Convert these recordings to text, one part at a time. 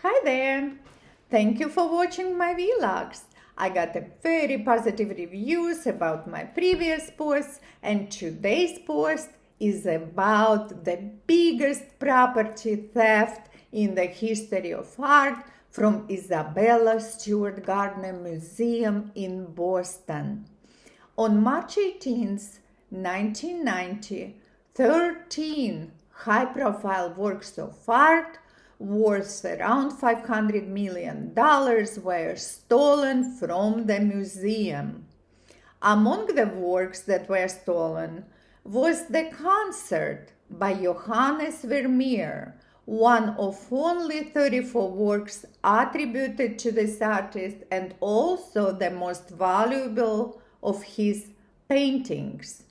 Hi there! Thank you for watching my vlogs. I got a very positive reviews about my previous posts, and today's post is about the biggest property theft in the history of art from Isabella Stewart Gardner Museum in Boston. On March 18th, 1990, 13 high-profile works of art worth around $500 million were stolen from the museum. Among the works that were stolen was the concert by Johannes Vermeer, one of only 34 works attributed to this artist and also the most valuable of his paintings.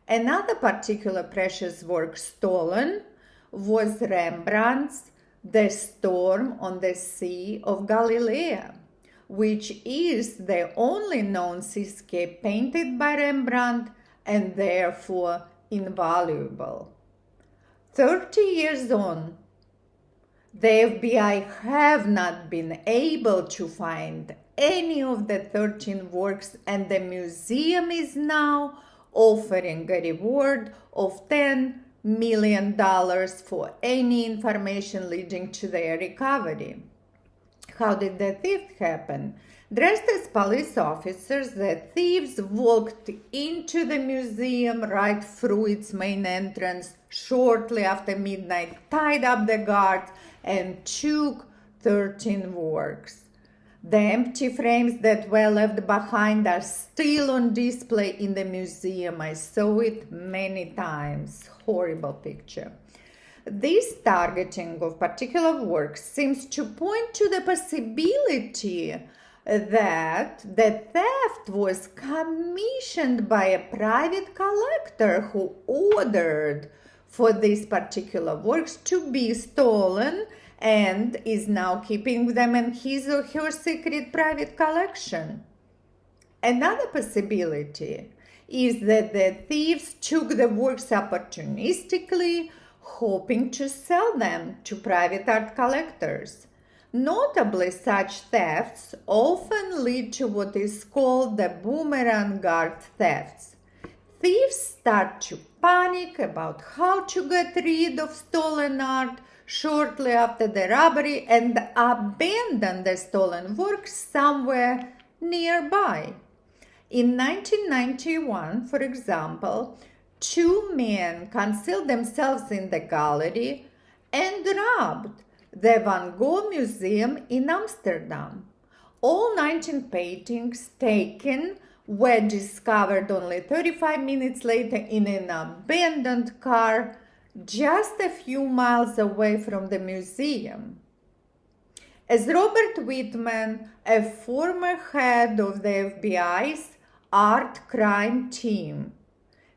Another particular precious work stolen was Rembrandt's The Storm on the Sea of Galilee, which is the only known seascape painted by Rembrandt and therefore invaluable. 30 years on, the FBI have not been able to find any of the 13 works, and the museum is now offering a reward of $10 million for any information leading to their recovery. How did the theft happen? Dressed as police officers, the thieves walked into the museum right through its main entrance shortly after midnight, tied up the guards, and took 13 works. The empty frames that were left behind are still on display in the museum. I saw it many times. Horrible picture. This targeting of particular works seems to point to the possibility that the theft was commissioned by a private collector who ordered for these particular works to be stolen and is now keeping them in his or her secret private collection. Another possibility is that the thieves took the works opportunistically, hoping to sell them to private art collectors. Notably, such thefts often lead to what is called the boomerang art thefts. Thieves start to panic about how to get rid of stolen art shortly after the robbery and abandon the stolen works somewhere nearby. In 1991, for example, two men concealed themselves in the gallery and robbed the Van Gogh Museum in Amsterdam. All 19 paintings taken were discovered only 35 minutes later in an abandoned car just a few miles away from the museum. As Robert Whitman, a former head of the FBI's art crime team,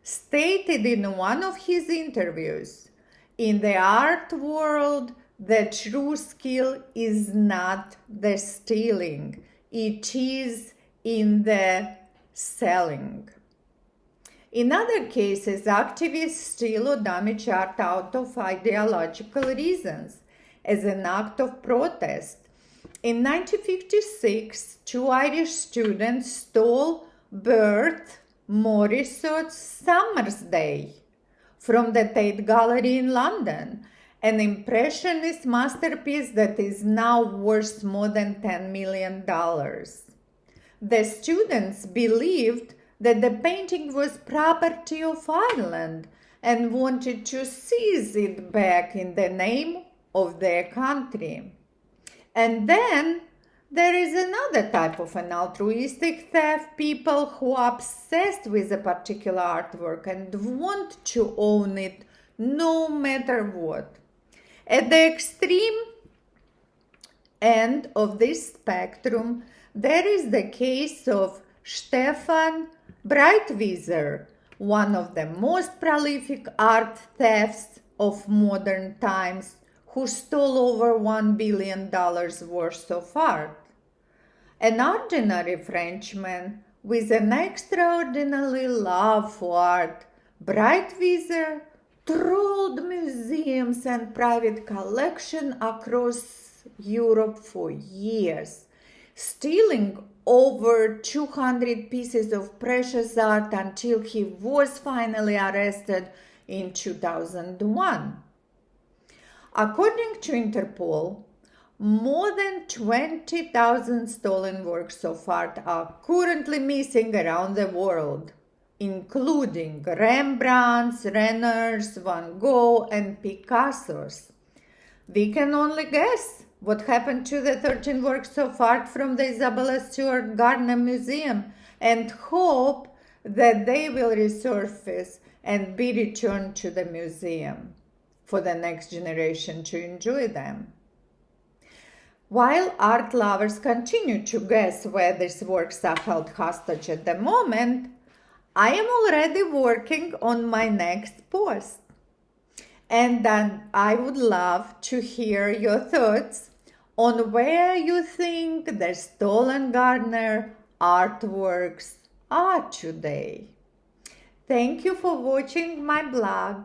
stated in one of his interviews, in the art world, the true skill is not the stealing, it is in the selling. In other cases, activists steal or damage art out of ideological reasons, as an act of protest. In 1956, two Irish students stole Bert Morisot's Summer's Day from the Tate Gallery in London, an impressionist masterpiece that is now worth more than $10 million. The students believed that the painting was property of Ireland and wanted to seize it back in the name of their country. And then there is another type of an altruistic theft, people who are obsessed with a particular artwork and want to own it no matter what. At the extreme end of this spectrum, there is the case of Stefan Breitwieser, one of the most prolific art thefts of modern times, who stole over $1 billion worth of art. An ordinary Frenchman with an extraordinary love for art, Breitwieser trawled museums and private collections across Europe for years, stealing over 200 pieces of precious art until he was finally arrested in 2001. According to Interpol, more than 20,000 stolen works of art are currently missing around the world, including Rembrandt's, Renner's, Van Gogh, and Picasso's. We can only guess what happened to the 13 works of art from the Isabella Stewart Gardner Museum and hope that they will resurface and be returned to the museum for the next generation to enjoy them. While art lovers continue to guess where these works are held hostage at the moment, I am already working on my next post. And then I would love to hear your thoughts on where you think the stolen Gardner artworks are today. Thank you for watching my blog.